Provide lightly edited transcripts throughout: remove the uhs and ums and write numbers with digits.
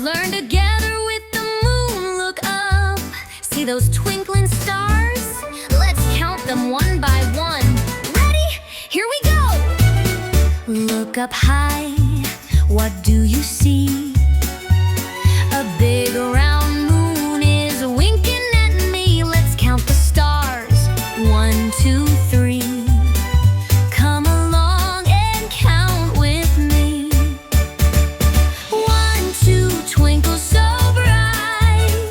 learn together with the moon. Look up, see those twinkling stars? Let's count them one by one. Ready? Here we go! Look up high, what do you see? A big round moon is winking at me. Let's count the stars. 1, 2, 3. Come along and count with me. 1, 2, twinkle so bright.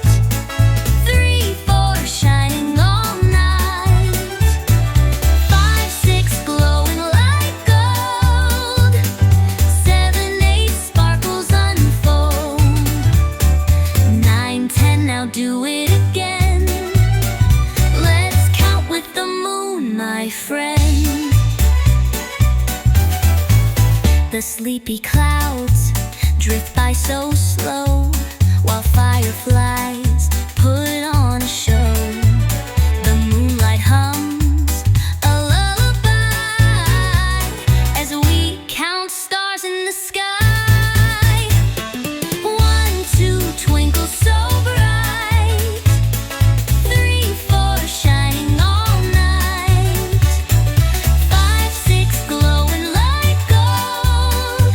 3, 4, shining all night. 5, 6, glowing like gold. 7, 8, sparkles unfold. 9, 10, now do it again. Let's count with the moon, my friend. The sleepy clouds drift by so slow, while fireflies put on a show. The moonlight hums a lullaby as we count stars in the sky. 1, 2, twinkle so bright. 3, 4, shining all night. 5, 6, glowing like gold.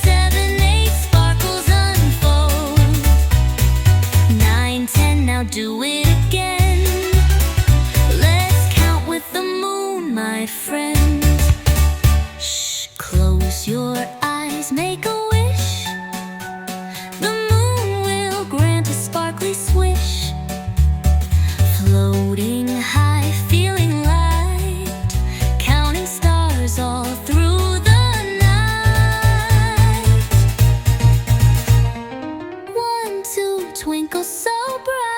7, 8, sparkles unfold. 9, 10, now do it again. Let's count with the moon, my friend. Shh, close your eyes, make a wish. The moon will grant a sparkly swish. Floating high, feeling light, counting stars all through the night. 1, 2, twinkle so bright.